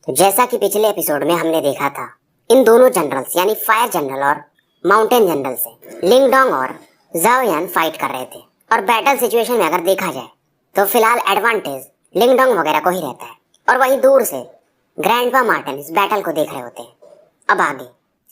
तो जैसा कि पिछले एपिसोड में हमने देखा था, इन दोनों जनरल्स यानी फायर जनरल और माउंटेन जनरल से लिंगडोंग और जाओ यान फाइट कर रहे थे। और बैटल सिचुएशन में अगर देखा जाए तो फिलहाल एडवांटेज लिंगडोंग वगैरह को ही रहता है, और वहीं दूर से ग्रैंडपा मार्टिन इस बैटल को देख रहे होते हैं। अब आगे,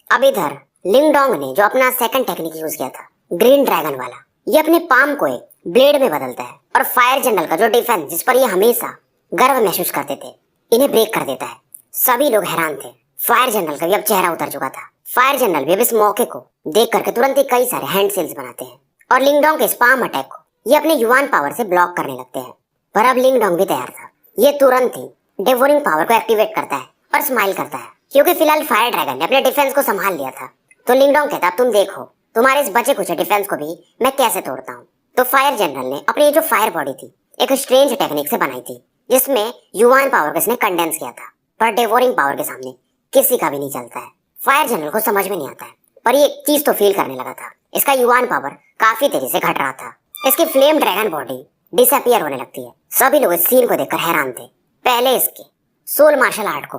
अब इधर लिंगडोंग ने जो अपना सेकंड टेक्निक यूज किया था, ग्रीन ड्रैगन वाला, ये अपने पाम को एक ब्लेड में बदलता है और फायर जनरल का जो डिफेंस जिस पर ये हमेशा गर्व महसूस करते थे, इन्हें ब्रेक कर देता है। सभी लोग हैरान थे। फायर जनरल का भी अब चेहरा उतर चुका था। फायर जनरल भी अब इस मौके को देख करके तुरंत ही कई सारे हैंड सील्स बनाते हैं और लिंगडोंग के स्पाम अटैक को ये अपने युवान पावर से ब्लॉक करने लगते हैं। पर अब लिंगडोंग भी तैयार था। ये तुरंत ही डेवोरिंग पावर को एक्टिवेट करता है और स्माइल करता है, क्योंकि फिलहाल फायर ड्रैगन ने अपने डिफेंस को संभाल लिया था। तो लिंगडोंग कहता, अब तुम देखो तुम्हारे इस बचे कुछ डिफेंस को भी मैं कैसे तोड़ता हूँ। तो फायर जनरल ने अपनी जो फायर बॉडी थी एक स्ट्रेंज टेक्निक से बनाई थी, जिसमें युवान पावर को इसने कंडेंस किया था। पर डेवोरिंग पावर के सामने किसी का भी नहीं चलता है। फायर जनरल को समझ में नहीं आता है, पर ये एक चीज तो फील करने लगा था, इसका युवान पावर काफी तेजी से घट रहा था। इसकी फ्लेम ड्रैगन बॉडी डिसअपियर होने लगती है। सभी लोग इस सीन को देखकर हैरान थे। पहले इसके सोल मार्शल आर्ट को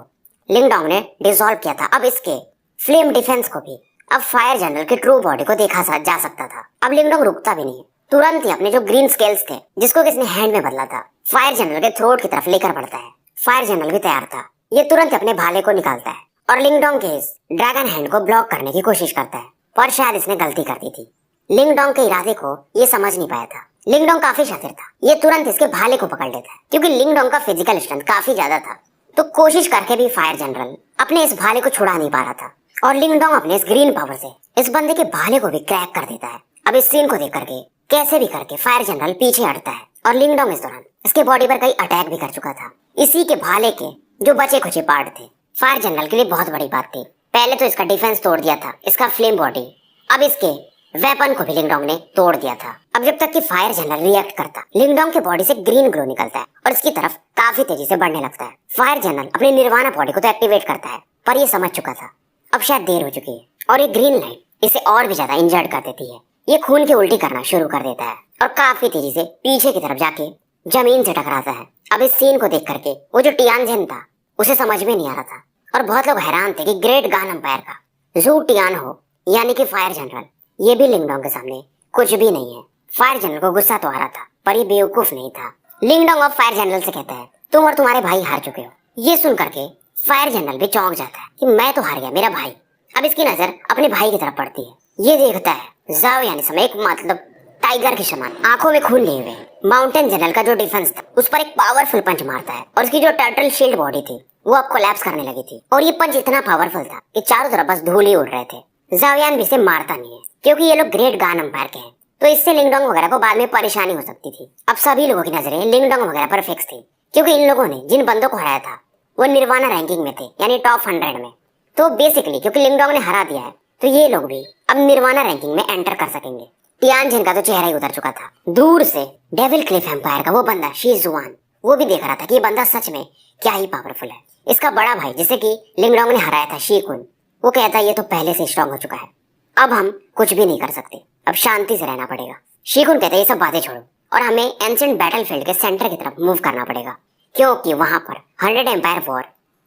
लिंगडोंग ने डिसॉल्व किया था, अब इसके फ्लेम डिफेंस को भी अब फायर जनरल की ट्रू बॉडी को देखा जा सकता था। अब लिंगडोंग रुकता भी नहीं है, तुरंत ही अपने जो ग्रीन स्केल्स थे जिसको किसने हैंड में बदला था, फायर जनरल के थ्रोट की तरफ लेकर बढ़ता है। फायर जनरल भी तैयार था। ये तुरंत अपने भाले को निकालता है और लिंगडोंग के इस ड्रैगन हैंड को ब्लॉक करने की कोशिश करता है, पर शायद इसने गलती कर दी थी। लिंगडोंग के इरादे को ये समझ नहीं पाया था। लिंगडोंग काफी शातिर था। ये तुरंत इसके भाले को पकड़ लेता है, क्योंकि लिंगडोंग का फिजिकल स्ट्रेंथ काफी ज्यादा था। तो कोशिश करके भी फायर जनरल अपने इस भाले को छुड़ा नहीं पा रहा था, और लिंगडोंग अपने इस ग्रीन पावर से इस बंदे के भाले को भी क्रैक कर देता है। अब इस सीन को देख करके कैसे भी करके फायर जनरल पीछे हटता है, और लिंगडोंग इस दौरान इसके बॉडी पर कई अटैक भी कर चुका था। इसी के भाले के जो बचे खुचे पार्ट थे फायर जनरल के लिए बहुत बड़ी बात थी। पहले तो इसका डिफेंस तोड़ दिया था, इसका फ्लेम बॉडी, अब इसके वेपन को भी लिंगडोंग ने तोड़ दिया था। अब जब तक कि फायर जनरल रिएक्ट करता, लिंगडोंग के बॉडी से ग्रीन ग्लो निकलता है और इसकी तरफ काफी तेजी से बढ़ने लगता है। फायर जनरल अपने निर्वाणा बॉडी को तो एक्टिवेट करता है, पर ये समझ चुका था अब शायद देर हो चुकी है, और ये ग्रीन लाइट इसे और भी ज्यादा इंजर्ड कर देती है। ये खून की उल्टी करना शुरू कर देता है और काफी तेजी से पीछे की तरफ जाके जमीन से टकराता है। अब इस सीन को देख करके वो जो टियानजिन था उसे समझ में नहीं आ रहा था, और बहुत लोग हैरान थे कि ग्रेट गान एम्पायर का जू टियान हो यानी कि फायर जनरल, ये भी लिंगडोंग के सामने कुछ भी नहीं है। फायर जनरल को गुस्सा तो आ रहा था, पर ये बेवकूफ नहीं था। लिंगडोंग अब फायर जनरल से कहता है, तुम और तुम्हारे भाई हार चुके हो। ये सुन करके फायर जनरल भी चौंक जाता है कि मैं तो हार गया, मेरा भाई। अब इसकी नजर अपने भाई की तरफ पड़ती है। ये देखता है जाओ यानी समय एक मतलब टाइगर के समान आंखों में खून लिए हुए माउंटेन जनरल का जो डिफेंस था उस पर एक पावरफुल पंच मारता है, और उसकी जो टर्टल शील्ड बॉडी थी वो अब कोलैप्स करने लगी थी। और ये पंच इतना पावरफुल था कि चारों तरफ बस धूल ही उड़ रहे थे। जाओ यान भी इसे मारता नहीं है, क्योंकि ये लोग ग्रेट गान एम्पायर के हैं, तो इससे लिंगडोंग वगैरह को बाद में परेशानी हो सकती थी। अब सभी लोगों की नजरें लिंगडोंग वगैरह पर फिक्स थी, क्योंकि इन लोगों ने जिन बंदों को हराया था वो निर्वाणा रैंकिंग में थे, यानी टॉप 100 में। तो बेसिकली क्योंकि लिंगडोंग ने हरा दिया है, तो ये लोग भी अब निर्वाणा रैंकिंग में एंटर कर सकेंगे। टियानजिन का तो चेहरा ही उतर चुका था। दूर से डेविल क्लिफ एम्पायर का वो बंदा शी जुआन, वो भी देख रहा था कि ये बंदा सच में क्या ही पावरफुल है। इसका बड़ा भाई जिसे कि लिंगडोंग ने हराया था, शीकुन, वो कहता है ये तो पहले से स्ट्रांग हो चुका है, अब हम कुछ भी नहीं कर सकते, अब शांति से रहना पड़ेगा। शीकुन कहते हैं ये सब बातें छोड़ो और हमें एंशिएंट बैटलफील्ड के सेंटर की तरफ मूव करना पड़ेगा, क्योंकि वहां पर 100 एम्पायर वॉर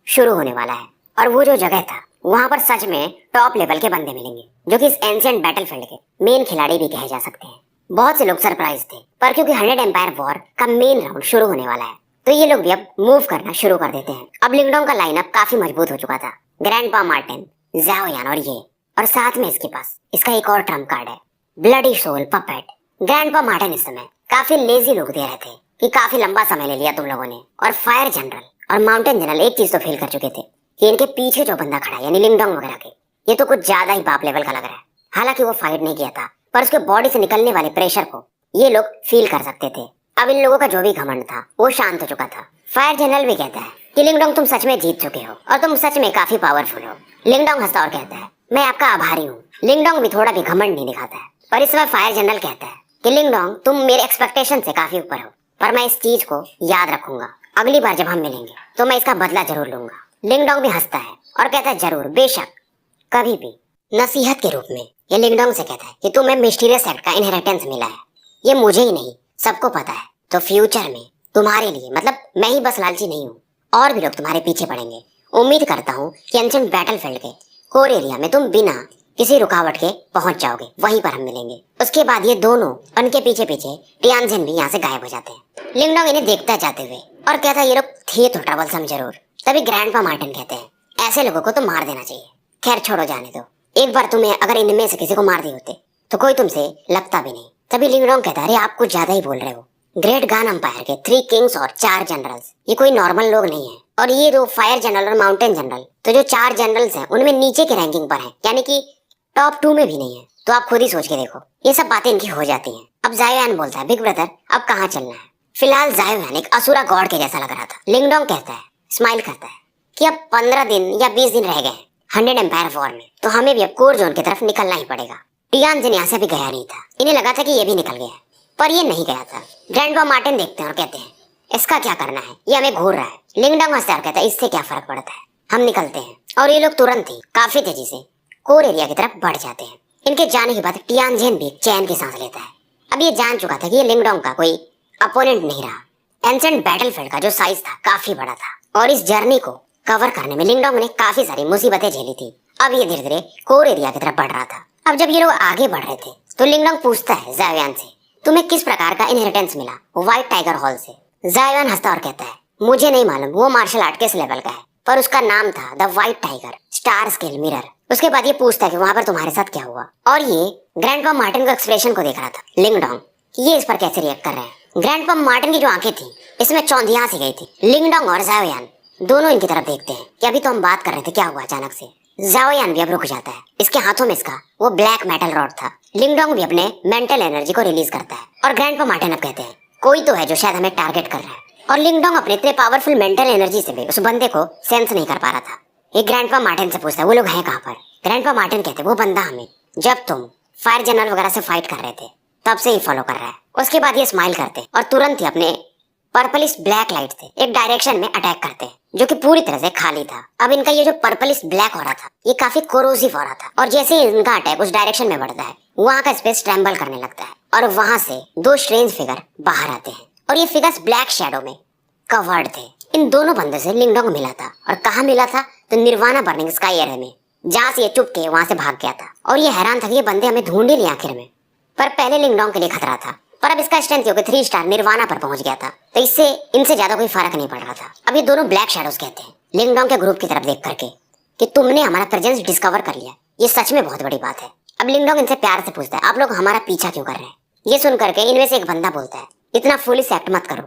शुरू होने वाला है। और वो जो जगह था वहां पर सच में टॉप लेवल के बंदे मिलेंगे, जो कि इस एंशिएंट बैटलफील्ड के मेन खिलाड़ी भी कहे जा सकते हैं। बहुत से लोग सरप्राइज थे, पर क्योंकि 100 एम्पायर वॉर का मेन राउंड शुरू होने वाला है, तो ये लोग भी अब मूव करना शुरू कर देते हैं। अब लिंगडोंग का लाइनअप काफी मजबूत हो चुका था। ग्रैंडपा मार्टिन, जाओ यान और ये, और साथ में इसके पास इसका एक और ट्रम्प कार्ड है, bloody soul puppet. Grandpa Martin इस समय काफी लेजी लोग दे रहे थे कि काफी लंबा समय ले लिया तुम लोगों ने, और फायर जनरल और माउंटेन जनरल एक चीज तो फील कर चुके थे कि इनके पीछे जो बंदा खड़ा है यानी लिंगडोंग वगैरह के, ये तो कुछ ज्यादा ही बाप लेवल का लग रहा है। हालांकि वो फाइट नहीं किया था, पर उसके बॉडी से निकलने वाले प्रेशर को ये लोग फील कर सकते थे। अब इन लोगों का जो भी घमंड था वो शांत हो चुका था। फायर जनरल भी कहता है कि लिंगडोंग तुम सच में जीत चुके हो और तुम सच में काफी पावरफुल हो। लिंगडोंग हंसता और कहता है मैं आपका आभारी हूँ। लिंगडोंग भी थोड़ा भी घमंड नहीं दिखाता है, पर इस समय फायर जनरल कहता है कि लिंगडोंग तुम मेरे एक्सपेक्टेशन से काफी ऊपर हो, पर मैं इस चीज को याद रखूंगा। अगली बार जब हम मिलेंगे तो मैं इसका बदला जरूर लूंगा। लिंगडोंग भी हंसता है और कहता है जरूर, बेशक, कभी भी। नसीहत के रूप में ये लिंगडोंग से कहता है कि तुम्हें मिस्टीरियस एक्ट का इनहेरिटेंस मिला है, ये मुझे ही नहीं सबको पता है, तो फ्यूचर में तुम्हारे लिए मतलब मैं ही बस लालची नहीं हूँ, और भी लोग तुम्हारे पीछे पड़ेंगे उम्मीद करता हूँ कि एंशिएंट बैटलफील्ड के कोर एरिया में तुम बिना किसी रुकावट के पहुंच जाओगे। वहीं पर हम मिलेंगे। उसके बाद ये दोनों उनके पीछे पीछे टियानजिन भी यहाँ से गायब हो जाते हैं। लिंगडोंग इन्हें देखता जाते हुए और कहता है ये लोग थे तो ट्रबलसम जरूर। तभी ग्रैंडपा मार्टिन कहते हैं ऐसे लोगों को तो मार देना चाहिए। खैर छोड़ो, जाने दो। एक बार तुम्हें अगर इनमें से किसी को मार दिए होते तो कोई तुमसे लगता भी नहीं। तभी लिंगडोंग कहता है अरे आप कुछ ज्यादा ही बोल रहे हो। ग्रेट गान अंपायर के 3 किंग्स और 4 जनरल्स, ये कोई नॉर्मल लोग नहीं है। और ये दो फायर जनरल और माउंटेन जनरल, तो जो 4 जनरल्स हैं उनमें नीचे के रैंकिंग पर हैं, यानी कि टॉप 2 में भी नहीं है। तो आप खुद ही सोच के देखो, ये सब बातें इनकी हो जाती हैं। अब जायोयान बोलता है बिग ब्रदर अब कहाँ चलना है। फिलहाल जायोयान एक असुरा गॉड के जैसा लग रहा था। लिंगडोंग कहता है, स्माइल करता है कि अब 15 दिन या 20 दिन रह गए हैं 100 एम्पायर वॉर में, तो हमें भी अब कोर जोन की तरफ निकलना ही पड़ेगा। टियानजिन यहाँ से भी गया नहीं था। इन्हें लगा था कि ये भी निकल गया, पर ये नहीं गया था। ग्रैंडपा मार्टिन देखते हैं और कहते हैं इसका क्या करना है, ये हमें घूर रहा है। लिंगडोंग हंसता है और कहता है इससे क्या फर्क पड़ता है, हम निकलते हैं। और ये लोग तुरंत ही काफी तेजी से कोर एरिया की तरफ बढ़ जाते हैं। इनके जाने के बाद टियानजिन भी चैन की सांस लेता है। अब ये जान चुका था कि ये लिंगडोंग का कोई अपोनेंट नहीं रहा। एंशिएंट बैटलफील्ड का जो साइज था काफी बड़ा था और इस जर्नी को कवर करने में लिंगडोंग ने काफी सारी मुसीबतें झेली थी। अब ये धीरे धीरे कोर एरिया की तरफ बढ़ रहा था। अब जब ये लोग आगे बढ़ रहे थे तो लिंगडोंग पूछता है जायोयान से तुम्हें किस प्रकार का इनहेरिटेंस मिला व्हाइट टाइगर हॉल से। जायोयान हंसता और कहता है मुझे नहीं मालूम वो मार्शल आर्ट किस लेवल का है, पर उसका नाम था the white tiger star scale mirror. उसके बाद ये पूछता है कि वहां पर तुम्हारे साथ क्या हुआ। और ये ग्रैंडपा मार्टिन के एक्सप्रेशन को देख रहा था लिंगडोंग कि ये इस पर कैसे रिएक्ट कर रहे हैं। ग्रैंडपा मार्टिन की जो आंखें थी इसमें चौंधिया सी गई थी। लिंगडोंग और जायोयान दोनों इनकी तरफ देखते हैं कि अभी तो हम बात कर रहे थे, क्या हुआ अचानक से। जायोयान भी अब रुक जाता है। इसके हाथों में इसका वो ब्लैक मेटल रॉड था। लिंगडोंग भी अपने मेंटल एनर्जी को रिलीज करता है और ग्रैंडपा मार्टिन अब कहते हैं कोई तो है जो शायद हमें टारगेट कर रहा है। और लिंगडोंग अपने इतने पावरफुल मेंटल एनर्जी से भी उस बंदे को सेंस नहीं कर पा रहा था। एक ग्रैंडपा मार्टिन से पूछता है वो लोग हैं कहाँ पर। ग्रैंडपा मार्टिन कहते हैं वो बंदा हमें जब तुम फायर जनरल वगैरह से फाइट कर रहे थे तब से ही फॉलो कर रहा है। उसके बाद ये स्माइल करते और तुरंत ही अपने पर्पलिश ब्लैक लाइट से एक डायरेक्शन में अटैक करते हैं जो कि पूरी तरह से खाली था। अब इनका ये जो पर्पलिश ब्लैक हो रहा था ये काफी कोरोसिव हो रहा था और जैसे ही इनका अटैक उस डायरेक्शन में बढ़ता है वहाँ का स्पेस ट्रेम्बल करने लगता है और वहां से 2 स्ट्रेंज फिगर बाहर आते हैं और ये फिगर्स ब्लैक शैडो में कवर्ड थे। इन दोनों बंदों से लिंगडोंग मिला था और कहाँ मिला था तो निर्वाणा बर्निंग स्काई एरिया में, जहाँ से ये चुप के वहां से भाग गया था। और ये हैरान था कि ये बंदे हमें ढूंढ ही लिए आखिर में। पर पहले लिंगडोंग के लिए खतरा था, पर अब इसका स्ट्रेंथ क्योंकि 3 स्टार निर्वाणा पर पहुंच गया था तो इससे इनसे ज्यादा कोई फर्क नहीं पड़ रहा था। अब ये दोनों ब्लैक शैडोज कहते हैं लिंगडोंग के ग्रुप की तरफ देख करके कि तुमने हमारा प्रेजेंस डिस्कवर कर लिया, ये सच में बहुत बड़ी बात है। अब लिंगडोंग इनसे प्यार से पूछता है आप लोग हमारा पीछा क्यों कर रहे हैं। ये सुन करके इनमें से एक बंदा बोलता है इतना फुलिश एक्ट मत करो,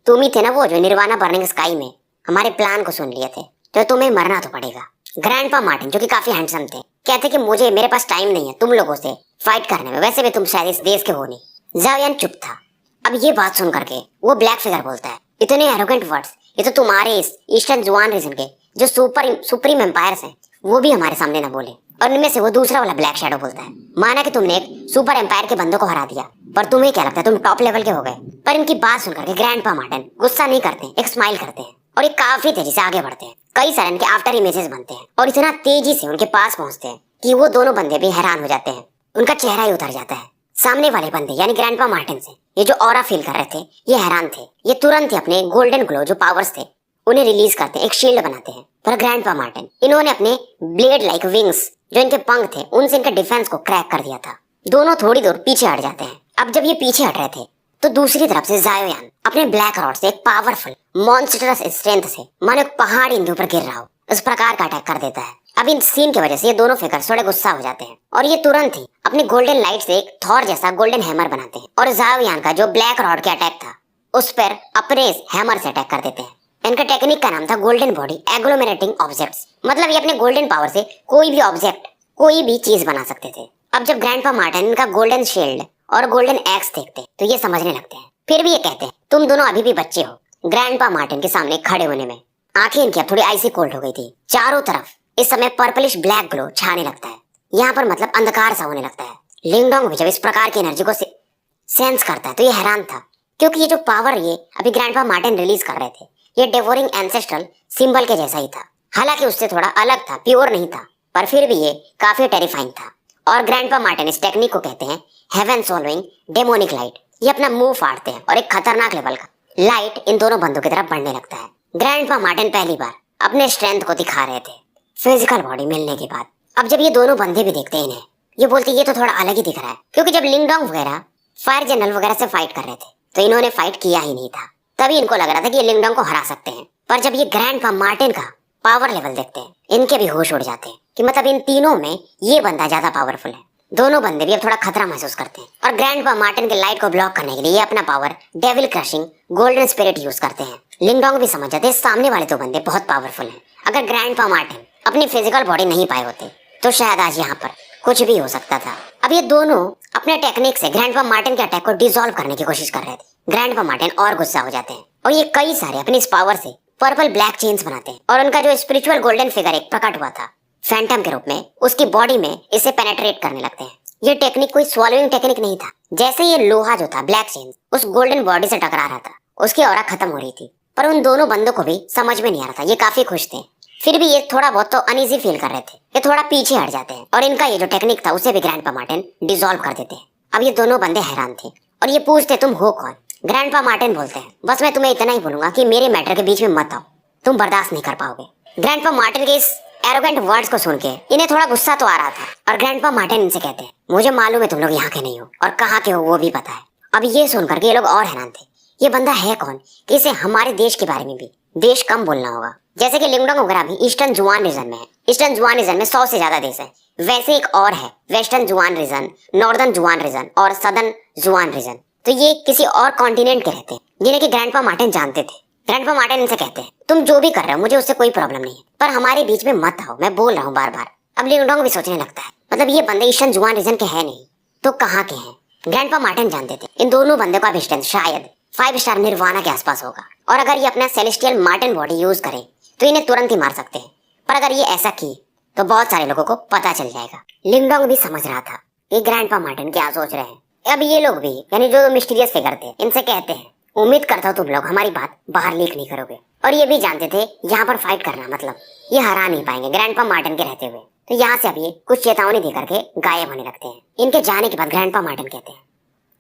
तुम ही थे ना वो जो निर्वाणा बर्निंग स्काई में हमारे प्लान को सुन लिए थे, तो तुम्हें मरना तो पड़ेगा। ग्रैंडपा मार्टिन जो कि काफी हैंडसम थे कहते कि मुझे मेरे पास टाइम नहीं है तुम लोगों से फाइट करने में, वैसे भी तुम शायद इस देश के हो नहीं। जायोयान चुप था। अब ये बात सुन करके वो ब्लैक फिगर बोलता है इतने एरोगेंट वर्ड्स ये तो तुम्हारे इस ईस्टर्न जुआन रीजन के जो सुप्रीम एम्पायर्स हैं वो भी हमारे सामने ना बोले। और इनमें से वो दूसरा वाला ब्लैक शैडो बोलता है माना कि तुमने एक सुपर एम्पायर के बंदों को हरा दिया, पर तुम्हें क्या लगता है तुम टॉप लेवल के हो गए। पर इनकी बात सुनकर के ग्रैंडपा मार्टिन गुस्सा नहीं करते, एक स्माइल करते हैं और ये काफी तेजी से आगे बढ़ते हैं। कई सारे इनके आफ्टर इमेजेस बनते हैं और इतना तेजी से उनके पास पहुंचते हैं कि वो दोनों बंदे भी हैरान हो जाते हैं। उनका चेहरा ही उतर जाता है। सामने वाले बंदे यानी ग्रैंडपा मार्टिन से ये जो ऑरा फील कर रहे थे ये हैरान थे। ये तुरंत ही अपने गोल्डन ग्लो जो पावर्स थे उन्हें रिलीज करते हैं, एक शील्ड बनाते हैं। पर ग्रैंडपा मार्टिन इन्होंने अपने ब्लेड लाइक विंग्स जो इनके पंख थे उनसे इनके डिफेंस को क्रैक कर दिया था। दोनों थोड़ी दूर पीछे हट जाते हैं। अब जब ये पीछे हट रहे थे तो दूसरी तरफ से जायोयान अपने ब्लैक रॉड से एक पावरफुल मॉन्स्टरस स्ट्रेंथ से मानो एक पहाड़ इनके ऊपर गिर रहा हो उस प्रकार का अटैक कर देता है। अब इन सीन की वजह से ये दोनों फिगर थोड़े गुस्सा हो जाते हैं और ये तुरंत ही अपने गोल्डन लाइट से एक थॉर जैसा गोल्डन हैमर बनाते हैं और जायोयान का जो ब्लैक रॉड के अटैक था उस पर अपने हैमर से अटैक कर देते हैं। इनका टेक्निक का नाम था गोल्डन बॉडी एग्लोमेरेटिंग ऑब्जेक्ट्स, मतलब ये अपने गोल्डन पावर से कोई भी ऑब्जेक्ट कोई भी चीज बना सकते थे। अब जब ग्रैंडपा मार्टिन इनका गोल्डन शील्ड और गोल्डन एक्स देखते तो ये समझने लगते हैं। फिर भी ये कहते हैं तुम दोनों अभी भी बच्चे हो। ग्रैंडपा मार्टिन के सामने खड़े होने में आंखें इनकी अब थोड़ी आइसी कोल्ड हो गई थी। चारों तरफ इस समय पर्पलिश ब्लैक ग्लो छाने लगता है, यहाँ पर मतलब अंधकार सा होने लगता है। लिंगडोंग भी जब इस प्रकार की एनर्जी को सेंस करता है तो ये हैरान था क्योंकि ये जो पावर ये अभी ग्रैंडपा मार्टिन रिलीज कर रहे थे ये डेवोरिंग एंसेस्ट्रल सिंबल के जैसा ही था। हालांकि उससे थोड़ा अलग था, प्योर नहीं था, पर फिर भी ये काफी टेरिफाइंग था। और ग्रैंडपा मार्टिन इस टेक्निक को कहते हैं हेवन सोलविंग डेमोनिक लाइट। ये अपना मुंह फाड़ते हैं और एक खतरनाक लेवल का लाइट इन दोनों बंदों की तरफ बढ़ने लगता है। ग्रैंडपा मार्टिन पहली बार अपने स्ट्रेंथ को दिखा रहे थे फिजिकल बॉडी मिलने के बाद। अब जब ये दोनों बंदे भी देखते हैं इन्हें, ये बोलते ये तो थोड़ा अलग ही दिख रहा है, क्योंकि जब लिंगडोंग वगैरह फायर जनरल वगैरह से फाइट कर रहे थे तो इन्होंने फाइट किया ही नहीं था। तभी इनको लग रहा था कि ये लिंगडोंग को हरा सकते हैं। पर जब ये ग्रैंडपा मार्टिन का पावर लेवल देखते हैं, इनके भी होश उड़ जाते हैं कि मतलब इन तीनों में ये बंदा ज्यादा पावरफुल है। दोनों बंदे भी अब थोड़ा खतरा महसूस करते हैं और ग्रैंडपा मार्टिन के लाइट को ब्लॉक करने के लिए अपना power devil crushing golden spirit use करते हैं। लिंगडोंग भी समझ जाते हैं सामने वाले दो बंदे बहुत पावरफुल हैं। अगर ग्रैंडपा मार्टिन अपनी फिजिकल बॉडी नहीं पाए होते तो शायद आज यहाँ पर कुछ भी हो सकता था। अब ये दोनों अपने टेक्निक से ग्रैंडपा मार्टिन के अटैक को डिसॉल्व करने की कोशिश कर रहे थे। ग्रैंडपा मार्टिन और गुस्सा हो जाते हैं और ये कई सारे अपनी इस पावर से पर्पल ब्लैक चेन्स बनाते हैं और उनका जो स्पिरिचुअल गोल्डन फिगर एक प्रकट हुआ था फैंटम के रूप में, उसकी बॉडी में इसे पेनेट्रेट करने लगते हैं। ये टेक्निक कोई स्वॉलोइंग टेक्निक नहीं था। जैसे ये लोहा जो था ब्लैक चेन उस गोल्डन बॉडी से टकरा रहा था, उसकी ऑरा खत्म हो रही थी। पर उन दोनों बंदों को भी समझ में नहीं आ रहा था। ये काफी खुश थे, फिर भी ये थोड़ा बहुत तो अनईजी फील कर रहे थे। ये थोड़ा पीछे हट जाते हैं और इनका ये जो टेक्निक था उसे भी ग्रैंडपा मार्टिन डिसॉल्व कर देते हैं। अब ये दोनों बंदे हैरान थे और ये पूछते तुम हो कौन। ग्रैंडपा मार्टिन बोलते हैं बस मैं तुम्हें इतना ही बोलूंगा कि मेरे मैटर के बीच में मत आओ, तुम बर्दाश्त नहीं कर पाओगे। ग्रैंडपा मार्टिन के इस एरोगेंट वर्ड्स को सुन के इन्हें थोड़ा गुस्सा तो आ रहा था और ग्रैंडपा मार्टिन इनसे कहते हैं मुझे मालूम है तुम लोग यहाँ के नहीं हो और कहाँ के हो वो भी पता है। अब ये सुनकर के ये लोग और हैरान थे, ये बंदा है कौन कि इसे हमारे देश के बारे में भी देश कम बोलना होगा। जैसे कि लिंगडोंग वगैरह भी ईस्टर्न जुआन रीजन में है। ईस्टर्न जुआन रीजन में 100 से ज्यादा देश है। वैसे एक और है वेस्टर्न जुआन रीजन, नॉर्दर्न जुआन रीजन और सदर्न जुआन रीजन। तो ये किसी और कॉन्टिनेंट के रहते हैं जिन्हें कि ग्रैंडपा मार्टिन जानते थे। ग्रैंडपा मार्टिन इनसे कहते हैं तुम जो भी कर रहे हो मुझे उससे कोई प्रॉब्लम नहीं है, पर हमारे बीच में मत आओ, मैं बोल रहा हूँ बार बार। अब लिंगडोंग भी सोचने लगता है मतलब ये बंदे ईस्टर्न जुआन रीजन के है नहीं तो कहाँ के हैं। ग्रैंडपा मार्टिन जानते थे इन दोनों बंदों का डिस्टेंस शायद 5 स्टार निर्वाणा के आसपास होगा और अगर ये अपना सेलेस्टियल मार्टिन बॉडी यूज करें तो इन्हें तुरंत ही मार सकते हैं। पर अगर ये ऐसा की तो बहुत सारे लोगों को पता चल जाएगा। लिंगडोंग भी समझ रहा था कि ग्रैंडपा मार्टिन क्या सोच रहे हैं। अब ये लोग भी यानी जो मिस्टीरियस फिगर थे इनसे कहते हैं उम्मीद करता हूँ तुम लोग हमारी बात बाहर लीक नहीं करोगे। और ये भी जानते थे यहाँ पर फाइट करना मतलब ये हरा नहीं पाएंगे ग्रैंडपा मार्टिन के रहते हुए। तो यहाँ से अब ये कुछ चेतावनी देकर के गायब होने लगते हैं। इनके जाने के बाद ग्रैंडपा मार्टिन कहते हैं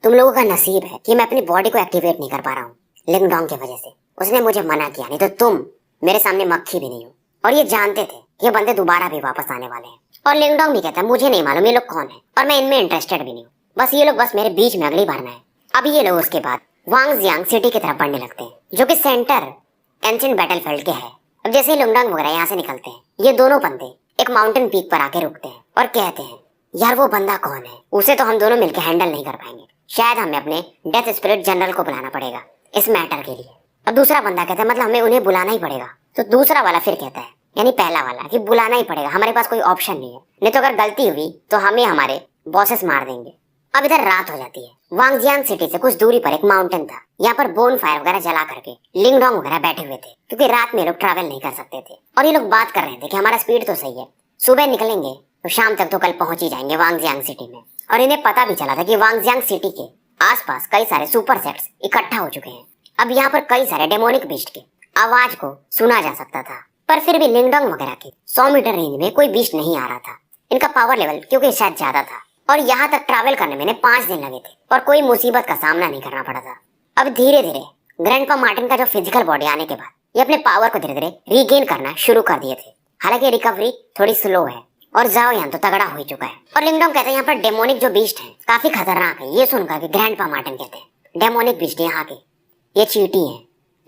तुम लोगों का नसीब है कि मैं अपनी बॉडी को एक्टिवेट नहीं कर पा रहा हूँ लिंगडोंग की वजह से। उसने मुझे मना किया, नहीं तो तुम मेरे सामने मक्खी भी नहीं हो। और ये जानते थे ये बंदे दोबारा भी वापस आने वाले हैं। और लिंगडोंग भी कहता मुझे नहीं मालूम ये लोग कौन है और मैं इनमें इंटरेस्टेड भी नहीं हूँ, बस ये लोग बस मेरे बीच में अगली बार में है। अब ये लोग उसके बाद वांगजियांग सिटी की तरफ बढ़ने लगते हैं जो कि सेंटर एंशिएंट बैटलफील्ड के है। अब जैसे ही लिंगडोंग वगैरह यहाँ से निकलते हैं ये दोनों बंदे एक माउंटेन पीक पर आके रुकते हैं और कहते हैं यार वो बंदा कौन है, उसे तो हम दोनों मिलकर हैंडल नहीं कर पाएंगे, शायद हमें अपने डेथ स्पिरिट जनरल को बुलाना पड़ेगा इस मैटर के लिए। और दूसरा बंदा कहता है मतलब हमें उन्हें बुलाना ही पड़ेगा। तो दूसरा वाला फिर कहता है यानी पहला वाला कि बुलाना ही पड़ेगा, हमारे पास कोई ऑप्शन नहीं है, नहीं तो अगर गलती हुई तो हमें हमारे बॉसेस मार देंगे। अब इधर रात हो जाती है। वांगजियांग सिटी से कुछ दूरी पर एक माउंटेन था, यहाँ पर बोन फायर वगैरह जला करके लिंगडोंग वगैरह बैठे हुए थे क्योंकि रात में लोग ट्रैवल नहीं कर सकते थे। और ये लोग बात कर रहे थे कि हमारा स्पीड तो सही है, सुबह निकलेंगे तो शाम तक तो कल पहुंच ही जाएंगे वांगजियांग सिटी में। और इन्हें पता भी चला था कि वांगजियांग सिटी के आसपास कई सारे सुपर सेट्स इकट्ठा हो चुके हैं। अब यहाँ पर कई सारे डेमोनिक बीस्ट के आवाज को सुना जा सकता था, पर फिर भी लिंगडोंग वगैरह के 100 मीटर रेंज में कोई बीस्ट नहीं आ रहा था। इनका पावर लेवल क्योंकि शायद ज्यादा था और यहाँ तक ट्रैवल करने में 5 दिन लगे थे और कोई मुसीबत का सामना नहीं करना पड़ा था। अब धीरे धीरे ग्रैंडपा मार्टिन का जो फिजिकल बॉडी आने के बाद ये अपने पावर को धीरे धीरे रीगेन करना शुरू कर दिए थे। हालांकि रिकवरी थोड़ी स्लो है और जाओयान तो तगड़ा हो चुका है। और लिंगडोंग कहते हैं यहाँ पर डेमोनिक जो बीस्ट है काफी खतरनाक है। ये सुनकर के ग्रैंडपा मार्टिन कहते हैं डेमोनिक बीस्ट यहाँ के ये चीटी है,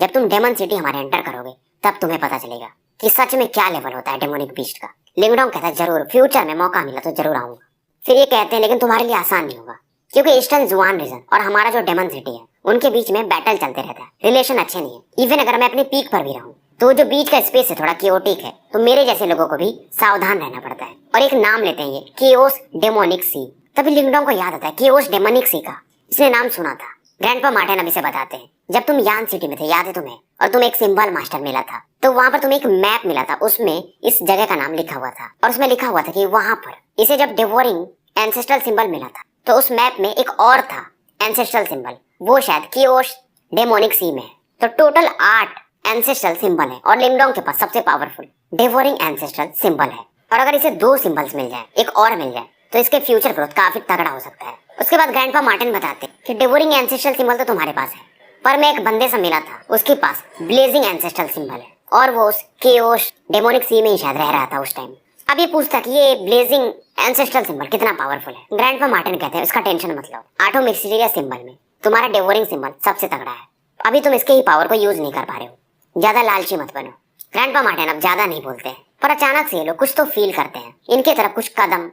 जब तुम डेमन सिटी हमारे एंटर करोगे तब तुम्हें पता चलेगा कि सच में क्या लेवल होता है डेमोनिक बीस्ट का। लिंगडोंग कहता है जरूर, फ्यूचर में मौका मिला तो जरूर आऊंगा। फिर ये कहते हैं लेकिन तुम्हारे लिए आसान नहीं होगा क्योंकि ईस्टर्न जुआन रीजन और हमारा जो डेमन सिटी है उनके बीच में बैटल चलते रहता है, रिलेशन अच्छे नहीं है। इवन अगर मैं अपने पीक पर भी रहूं तो जो बीच का स्पेस है थोड़ा कियोटिक है, तो मेरे जैसे लोगों को भी सावधान रहना पड़ता है। और एक नाम लेते हैं ये केओस डेमोनिक सी। तभी लिंगडोंग को याद आता है केओस डेमोनिक सी का इसने नाम सुना था। ग्रैंडपा मार्टिन अभी से बताते हैं जब तुम यान सिटी में थे याद है तुम्हें, और तुम्हें एक सिंबल मास्टर मिला था तो वहाँ पर तुम्हें एक मैप मिला था, उसमें इस जगह का नाम लिखा हुआ था और उसमें लिखा हुआ था कि वहाँ पर इसे जब डिवोरिंग एंसेस्ट्रल सिंबल मिला था तो उस मैप में एक और था एंसेस्ट्रल सिंबल, वो शायद केओस डेमोनिक सी में है। तो टोटल 8 एंसेस्ट्रल सिंबल है और लिंगडोंग के पास सबसे पावरफुल डिवोरिंग एंसेस्ट्रल सिंबल है। और अगर इसे 2 सिंबल्स मिल जाए, एक और मिल जाए, तो इसके फ्यूचर ग्रोथ काफी तगड़ा हो सकता है। उसके बाद ग्रैंडपा मार्टिन बताते कि डिवोरिंग एंसेस्ट्रल सिंबल तो तुम्हारे पास है, पर मैं एक बंदे से मिला था उसके पास ब्लेजिंग एंसेस्ट्रल सिंबल है। और वो उस केओस डेमोनिक सी में ही शायद रह रहा था उस टाइम। अब ये पूछता कि ये ब्लेजिंग एंसेस्ट्रल सिंबल कितना पावरफुल है। ग्रैंडपा मार्टिन कहते हैं इसका टेंशन मत लो, आटोमिक्सिलिया सिंबल में तुम्हारा डेवोरिंग सिंबल सबसे तगड़ा है, अभी तुम इसके ही पावर को यूज नहीं कर पा रहे हो, ज्यादा लालची मत बनो। ग्रैंडपा मार्टिन अब ज्यादा नहीं बोलते हैं, पर अचानक से ये लोग कुछ तो फील करते हैं, इनके तरफ कुछ कदम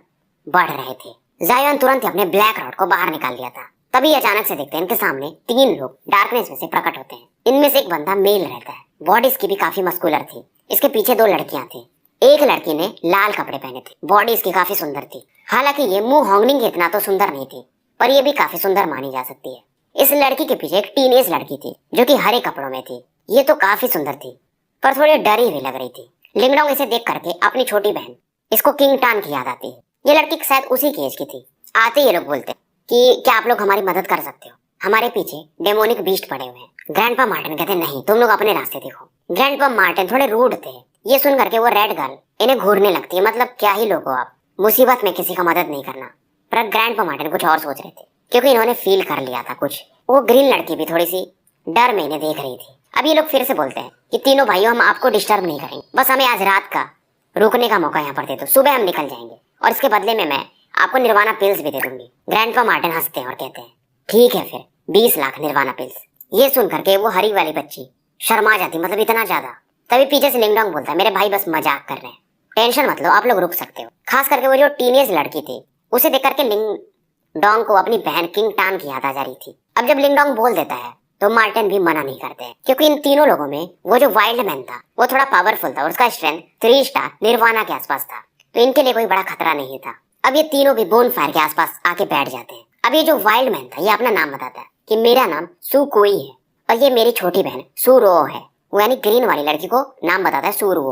बढ़ रहे थे। जायोन तुरंत ही अपने ब्लैक रॉड को बाहर निकाल लिया था, तभी अचानक से देखते हैं इनके सामने 3 लोग डार्कनेस में से प्रकट होते हैं। इनमें से एक बंदा मेल रहता है, बॉडी इसकी भी काफी मस्कुलर थी, इसके पीछे 2 लड़कियां थी। एक लड़की ने लाल कपड़े पहने थे, बॉडी इसकी काफी सुंदर थी, हालांकि ये मुंह होंगनिंग इतना तो सुंदर नहीं थी, पर ये भी काफी सुंदर मानी जा सकती है। इस लड़की के पीछे एक टीनेज लड़की थी जो कि हरे कपड़ों में थी, ये तो काफी सुंदर थी पर थोड़ी डरी हुई लग रही थी। लिंगडोंग इसे देख करके अपनी छोटी बहन इसको किंग टान की याद आती है। ये लड़की शायद उसी की एज की थी। आते ये लोग बोलते कि क्या आप लोग हमारी मदद कर सकते हो, हमारे पीछे डेमोनिक बीस्ट पड़े हुए हैं। ग्रैंडपा मार्टिन कहते नहीं, तुम लोग अपने रास्ते देखो। ग्रैंडपा मार्टिन थोड़े रूड थे, ये सुन करके वो रेड गर्ल इन्हें घूरने लगती है, मतलब क्या ही लोग हो आप, मुसीबत में किसी का मदद नहीं करना। पर ग्रैंडपा मार्टिन कुछ और सोच रहे थे, क्योंकि इन्होंने फील कर लिया था कुछ। वो ग्रीन लड़की भी थोड़ी सी डर में इन्हें देख रही थी। अब ये लोग फिर से बोलते हैं कि तीनों भाइयों हम आपको डिस्टर्ब नहीं करेंगे, बस हमें आज रात का रुकने का मौका यहाँ पर दे दो, सुबह हम निकल जाएंगे और इसके बदले में मैं आपको निर्वाणा पिल्स भी दे दूंगी। ग्रैंडपा मार्टिन हंसते हैं और कहते हैं ठीक है फिर 20 लाख निर्वाणा पिल्स। ये सुन करके वो हरी वाली बच्ची शर्मा जाती, मतलब इतना ज्यादा। तभी पीछे से लिंगडोंग बोलता है मेरे भाई बस मजाक कर रहे हैं, टेंशन मत लो, आप लोग रुक सकते हो। खास करके वो जो टीनेज लड़की थी उसे देख करके लिंगडोंग को अपनी बहन किंग टान की याद आ जा रही थी। अब जब लिंगडोंग बोल देता है तो मार्टिन भी मना नहीं करते हैं, क्योंकि इन तीनों लोगों में वो जो वाइल्ड मैन था वो थोड़ा पावरफुल था और उसका स्ट्रेंथ 3 स्टार निर्वाणा के आसपास था, तो इनके लिए कोई बड़ा खतरा नहीं था। अब ये तीनों भी बोन फायर के आसपास आके बैठ जाते हैं। अब ये जो वाइल्ड मैन था ये अपना नाम बताता है कि मेरा नाम सुकोई है और ये मेरी छोटी बहन सुरो है। वो यानी ग्रीन वाली लड़की को नाम बताता है सुरो,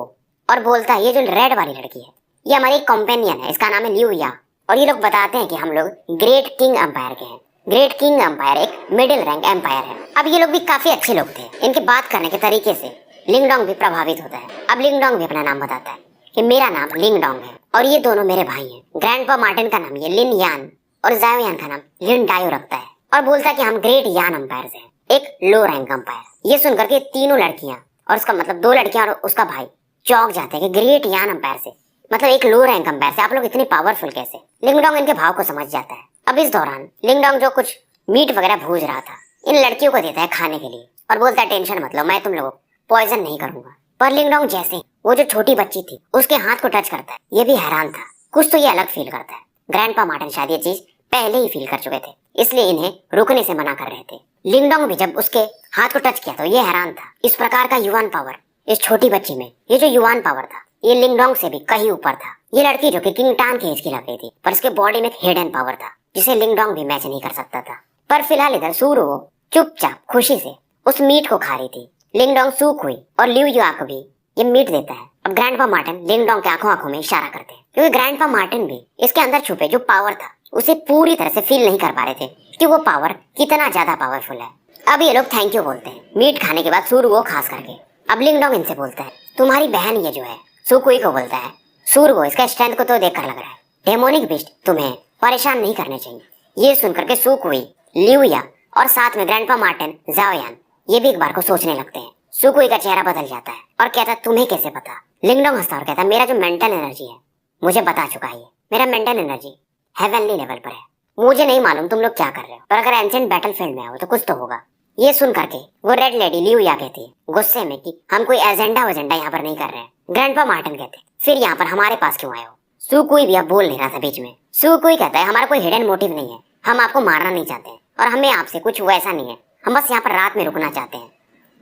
और बोलता है ये जो रेड वाली लड़की है ये हमारी कंपेनियन है, इसका नाम है लियू या। और ये लोग बताते हैं कि हम लोग ग्रेट किंग एम्पायर के हैं। ग्रेट किंग एम्पायर एक मिडिल रैंक एम्पायर है। अब ये लोग भी काफी अच्छे लोग थे, इनके बात करने के तरीके से लिंगडोंग भी प्रभावित होता है। अब लिंगडोंग भी अपना नाम बताता है कि मेरा नाम लिंगडोंग है और ये दोनों मेरे भाई हैं। ग्रैंडपा मार्टिन का नाम ये लिन यान और जाओ यान का नाम लिन डायो रखता है और बोलता है कि हम ग्रेट यान एम्पायर से हैं, एक लो रैंक एम्पायर। ये सुनकर के तीनों लड़कियां और उसका मतलब 2 लड़कियां और उसका भाई चौंक जाते हैं कि ग्रेट यान एम्पायर से, मतलब एक लो रैंक एम्पायर से आप लोग इतने पावरफुल कैसे। लिंगडोंग इनके भाव को समझ जाता है। अब इस दौरान लिंगडोंग जो कुछ मीट वगैरह भूज रहा था इन लड़कियों को देता है खाने के लिए और बोलता है टेंशन मत लो, मैं तुम लोगों को पॉइजन नहीं करूंगा। पर लिंगडोंग जैसे वो जो छोटी बच्ची थी उसके हाथ को टच करता है, ये भी हैरान था, कुछ तो ये अलग फील करता है। ग्रैंडपा मार्टिन शायद ये चीज पहले ही फील कर चुके थे, इसलिए इन्हें रुकने से मना कर रहे थे। लिंगडोंग भी जब उसके हाथ को टच किया तो ये हैरान था, इस प्रकार का युवान पावर इस छोटी बच्ची में, ये जो युवान पावर था ये लिंगडोंग से भी कहीं ऊपर था। ये लड़की जो कि किंग टान की एज की लग रही थी, पर उसके बॉडी में एक हिडन पावर था जिसे लिंगडोंग भी मैच नहीं कर सकता था। पर फिलहाल इधर सुरो चुपचाप खुशी से उस मीट को खा रही थी। लिंगडोंग सुकुई और लियू युआ को भी ये मीट देता है। अब ग्रैंडपा मार्टिन लिंगडोंग के आंखों आंखों में इशारा करते हैं, क्योंकि ग्रैंडपा मार्टिन भी इसके अंदर छुपे जो पावर था उसे पूरी तरह से फील नहीं कर पा रहे थे कि वो पावर कितना ज्यादा पावरफुल है। अब ये लोग थैंक यू बोलते हैं मीट खाने के बाद सुरुओ खास करके। अब लिंगडोंग इनसे बोलता है तुम्हारी बहन ये जो है, सुकुई को बोलता है सुरुओ इसका स्ट्रेंथ को तो देखकर लग रहा है डेमोनिक बीस्ट तुम्हें परेशान नहीं करने चाहिए। ये सुनकर के सुकुई, लियू या और साथ में ग्रैंडपा मार्टिन, जाओ यान ये भी एक बार को सोचने लगते हैं। सुकुई का चेहरा बदल जाता है और कहता है तुम्हें कैसे पता। लिंगडोंग हंसता और कहता है मेरा जो मेंटल एनर्जी है मुझे बता चुका है, मेरा मेंटल एनर्जी हेवनली लेवल पर है, मुझे नहीं मालूम तुम लोग क्या कर रहे हो, पर अगर एंशिएंट बैटलफील्ड में आओ तो कुछ तो होगा। ये सुन करके वो रेड लेडी लियू या कहती है गुस्से में कि हम कोई एजेंडा यहाँ पर नहीं कर रहे हैं। ग्रैंडपा मार्टिन कहते हैं फिर यहाँ पर हमारे पास क्यों आए हो। सुकुई भी अब बोल नहीं रहा था बीच में। सुकुई कहता है हमारा कोई हिडन मोटिव नहीं है, हम आपको मारना नहीं चाहते हैं और हमें आपसे कुछ वैसा नहीं है, हम बस यहाँ पर रात में रुकना चाहते हैं,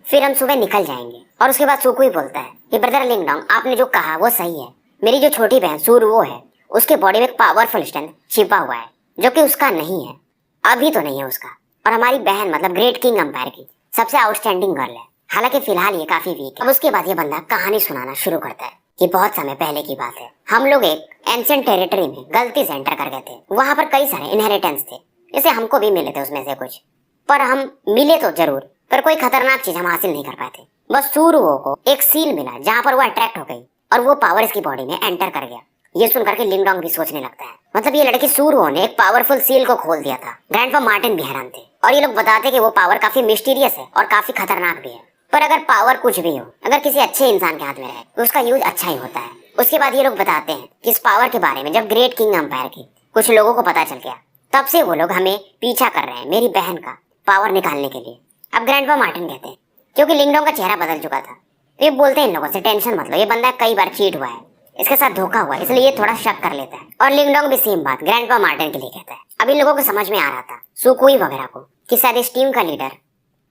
फिर हम सुबह निकल जाएंगे। और उसके बाद सुकुई बोलता है कि ब्रदर लिंगडोंग आपने जो कहा वो सही है, मेरी जो छोटी बहन सुरुओ है उसके बॉडी में एक पावरफुल स्ट्रेंथ छिपा हुआ है जो कि उसका नहीं है, अभी तो नहीं है उसका, और हमारी बहन मतलब ग्रेट किंग एम्पायर की सबसे आउटस्टैंडिंग गर्ल है, हालांकि फिलहाल ये काफी वीक है। अब उसके बाद ये बंदा कहानी सुनाना शुरू करता है कि बहुत समय पहले की बात है, हम लोग एक एंशिएंट टेरिटरी में गलती से एंटर कर गए थे, वहां पर कई सारे इनहेरिटेंस थे, जैसे हमको भी मिले थे उसमें से कुछ, पर हम मिले तो जरूर पर कोई खतरनाक चीज हम हासिल नहीं कर पाए थे। बस सुरुओ को एक सील मिला जहाँ पर वो अट्रैक्ट हो गई और वो पावर इसकी बॉडी में एंटर कर गया। ये सुनकर के लिंगडोंग भी सोचने लगता है, मतलब ये लड़की सुरुओ ने एक पावरफुल सील को खोल दिया था। ग्रैंडपा मार्टिन भी हैरान थे और ये लोग बताते कि वो पावर काफी मिस्टीरियस है और काफी खतरनाक भी है। पर अगर पावर कुछ भी हो, अगर किसी अच्छे इंसान के हाथ में रहे तो उसका यूज अच्छा ही होता है। उसके बाद ये लोग बताते हैं कि इस पावर के बारे में जब ग्रेट किंग एम्पायर के कुछ लोगों को पता चल गया, तब से वो लोग हमें पीछा कर रहे हैं मेरी बहन का पावर निकालने के लिए। अब ग्रैंडपा मार्टिन कहते हैं क्योंकि लिंगडोंग का चेहरा बदल चुका था, तो ये बोलते हैं इन लोगों से टेंशन मत लो, ये बंदा कई बार चीट हुआ है, इसके साथ धोखा हुआ है, इसलिए ये थोड़ा शक कर लेता है। और लिंगडोंग भी सेम बात ग्रैंडपा मार्टिन के लिए कहता है। अब इन लोगों को समझ में आ रहा था सुकुई वगैरह को कि शायद इस टीम का लीडर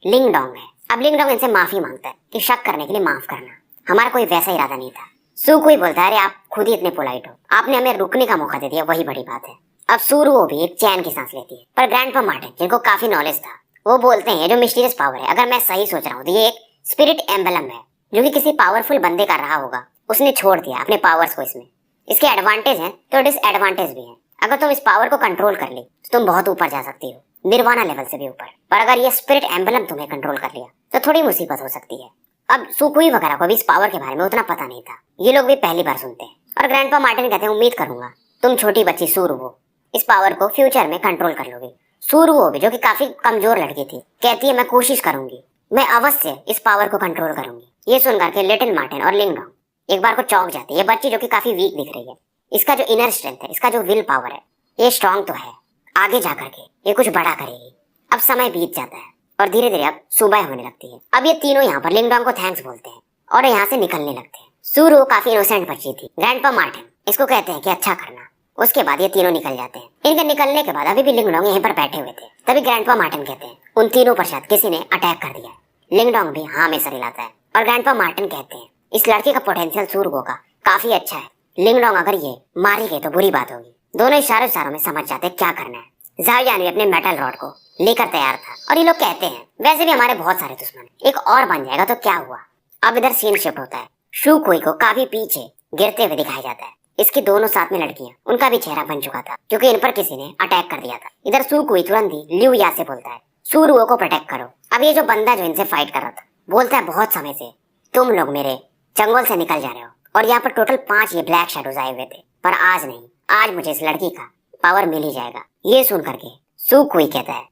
लिंगडोंग है। अब लिंगडोंग इनसे माफी मांगता है कि शक करने के लिए माफ करना, हमारा कोई वैसा इरादा नहीं था। सुकुई बोलता है अरे आप खुद ही इतने पोलाइट हो, आपने हमें रुकने का मौका दे दिया, वही बड़ी बात है। अब सुरुओ भी एक चैन की सांस लेती है, पर ग्रैंडपा मार्टिन जिनको काफी नॉलेज था वो बोलते हैं ये जो मिस्टीरियस पावर है, अगर मैं सही सोच रहा हूँ तो ये एक स्पिरिट एम्बलम है जो कि किसी पावरफुल बंदे का रहा होगा, उसने छोड़ दिया अपने पावर्स को इसमें। इसके एडवांटेज हैं तो डिसएडवांटेज भी हैं। अगर तुम इस पावर को कंट्रोल कर ली तो तुम बहुत ऊपर जा सकती हो, निर्वाणा लेवल से भी ऊपर। पर अगर ये स्पिरिट एम्बलम तुम्हें कंट्रोल कर लिया तो थोड़ी मुसीबत हो सकती है। अब सुकुई वगैरह को भी इस पावर के बारे में उतना पता नहीं था, ये लोग भी पहली बार सुनते हैं। और ग्रैंडपा मार्टिन कहते हैं उम्मीद करूंगा तुम छोटी बच्ची सुरुओ इस पावर को फ्यूचर में कंट्रोल कर लोगी। सुरुओ भी जो कि काफी कमजोर लड़की थी कहती है मैं कोशिश करूंगी, मैं अवश्य इस पावर को कंट्रोल करूंगी। ये सुनकर के लिटिल मार्टिन और लिंगडोंग एक बार को चौंक जाते हैं। ये बच्ची जो कि काफी वीक दिख रही है, इसका जो इनर स्ट्रेंथ है, इसका जो विल पावर है, ये स्ट्रांग तो है, आगे जाकर के ये कुछ बड़ा करेगी। अब समय बीत जाता है और धीरे धीरे अब सुबह होने लगती है। अब ये तीनों यहाँ पर लिंगडोंग को थैंक्स बोलते हैं और यहाँ से निकलने लगते हैं। सुरु काफी इनोसेंट बच्ची थी, ग्रैंडपा मार्टिन इसको कहते हैं कि अच्छा करना। उसके बाद ये तीनों निकल जाते हैं। इनके निकलने के बाद अभी भी लिंगडोंग यहीं पर बैठे हुए थे। तभी ग्रैंडपा मार्टिन कहते हैं उन तीनों पर शायद किसी ने अटैक कर दिया है। लिंगडोंग भी हाँ में सर हिलाता है और ग्रैंडपा मार्टिन कहते हैं इस लड़के का पोटेंशियल सुरुओ का काफी अच्छा है, लिंगडोंग अगर ये मारी गई तो बुरी बात होगी। दोनों इशारों में समझ जाते क्या करना है। ज़ाओयान भी अपने मेटल रॉड को लेकर तैयार था और ये लोग कहते हैं वैसे भी हमारे बहुत सारे दुश्मन, एक और बन जाएगा तो क्या हुआ। अब इधर सीन शिफ्ट होता है। शुकुई को काफी पीछे गिरते हुए दिखाया जाता है। इसकी दोनों साथ में लड़कियां, उनका भी चेहरा बन चुका था क्योंकि इन पर किसी ने अटैक कर दिया था। इधर सुकुई तुरंत ही लिu या से बोलता है सुरुओ को प्रोटेक्ट करो। अब ये जो बंदा जो इनसे फाइट कर रहा था बोलता है बहुत समय से तुम लोग मेरे चंगुल से निकल जा रहे हो और यहाँ पर टोटल 5 ये ब्लैक शैडोज आए हुए थे, पर आज नहीं, आज मुझे इस लड़की का पावर मिल ही जाएगा। ये सुन करके सुकुई कहता है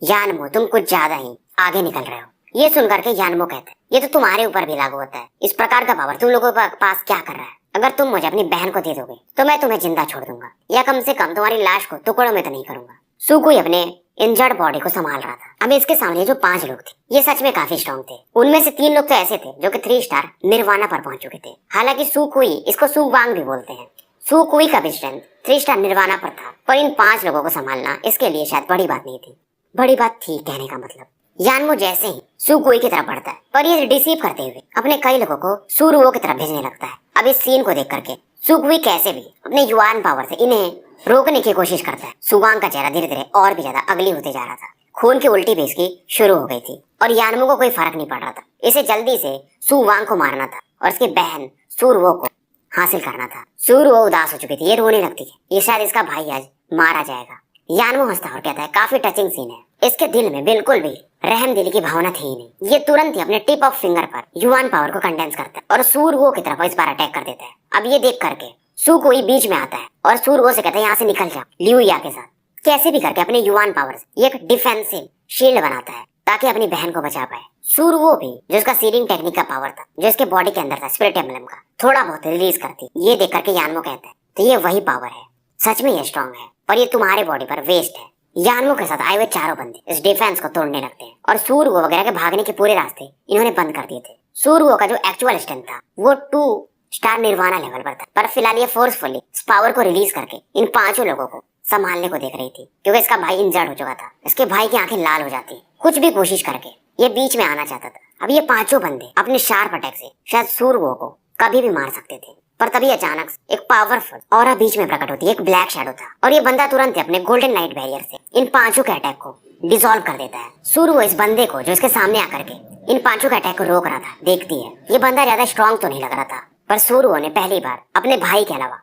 यानमो तुम कुछ ज्यादा ही आगे निकल रहे हो। ये सुन करके यानमो कहता है ये तो तुम्हारे ऊपर भी लागू होता है, इस प्रकार का पावर तुम लोगों के पास क्या कर रहा है। अगर तुम मुझे अपनी बहन को दे दोगे तो मैं तुम्हें जिंदा छोड़ दूंगा, या कम से कम तुम्हारी लाश को टुकड़ों में तो नहीं करूंगा। सुकुई अपने इंजर्ड बॉडी को संभाल रहा था। अब इसके सामने जो 5 लोग थे ये सच में काफी स्ट्रॉन्ग थे। उनमें से 3 लोग तो ऐसे थे जो कि 3 स्टार निर्वाणा पर पहुंच चुके थे। हालांकि सुकुई, इसको सुवांग भी बोलते हैं, सुकुई का भी स्ट्रेंथ 3 स्टार निर्वाणा पर था, पर इन 5 लोगों को संभालना इसके लिए शायद बड़ी बात नहीं थी। बड़ी बात थी कहने का मतलब। यानमो जैसे ही सुकुई की तरफ बढ़ता है पर ये डिसीव करते हुए अपने कई लोगों को सुरुओ की तरफ भेजने लगता है। अब इस सीन को देख करके सुकुई कैसे भी अपने युआन पावर से इन्हें रोकने की कोशिश करता है। सुवांग का चेहरा धीरे धीरे और भी ज्यादा अगली होते जा रहा था। खून की उल्टी भी इसकी शुरू हो गई थी और यानमो को कोई फर्क नहीं पड़ रहा था। इसे जल्दी से सुवांग को मारना था और इसकी बहन सुरुओ को हासिल करना था। सुरुओ उदास हो चुकी थी, ये रोने लगती है, ये शायद इसका भाई आज मारा जाएगा। यानमो हंसता और कहता है काफी टचिंग सीन है, इसके दिल में बिल्कुल भी रहम दिल की भावना थी ही नहीं। ये तुरंत ही अपने टिप ऑफ फिंगर पर युआन पावर को कंडेंस करता है और सुरुओ की तरफ इस बार अटैक कर देता है। अब ये देख करके सुकुई बीच में आता है और सुरुओ से कहता है यहाँ से निकल जा। लिu या के साथ कैसे भी करके अपने युआन पावर से एक डिफेंसिव शील्ड बनाता है ताकि अपनी बहन को बचा पाए। सुरुओ भी जो उसका सीलिंग टेक्निक का पावर था, जो इसके बॉडी के अंदर था स्पिरिट एम्बलम का, थोड़ा बहुत रिलीज करती। ये देख करके यानमो कहता है तो ये वही पावर है, सच में ये स्ट्रॉन्ग है, पर ये तुम्हारे बॉडी पर वेस्ट है। यानमो के साथ आए हुए 4 बंदे इस डिफेंस को तोड़ने लगते हैं और सुरुओ वगैरह के भागने के पूरे रास्ते इन्होंने बंद कर दिए थे। सुरुओ का जो एक्चुअल स्ट्रेंथ था वो 2 स्टार निर्वाणा लेवल पर था, पर फिलहाल ये फोर्सफुली इस पावर को रिलीज करके इन 5 लोगों को संभालने को देख रही थी क्योंकि इसका भाई इंजर्ड हो चुका था। इसके भाई की आंखें लाल हो जाती, कुछ भी कोशिश करके ये बीच में आना चाहता था। अब ये 5 बंदे अपने शार्प अटैक से शायद सुरुओ को कभी भी मार सकते थे, पर तभी अचानक एक पावरफुल ऑरा बीच में प्रकट होती है। एक ब्लैक शैडो था और ये बंदा तुरंत अपने गोल्डन नाइट बैरियर से इन 5 के अटैक को डिसॉल्व कर देता है। सुरुओ इस बंदे को जो इसके सामने आकर के इन 5 के अटैक को रोक रहा था देखती है। ये बंदा ज्यादा स्ट्रॉन्ग तो नहीं लग रहा था, पर सुरुओ ने पहली बार अपने भाई के अलावा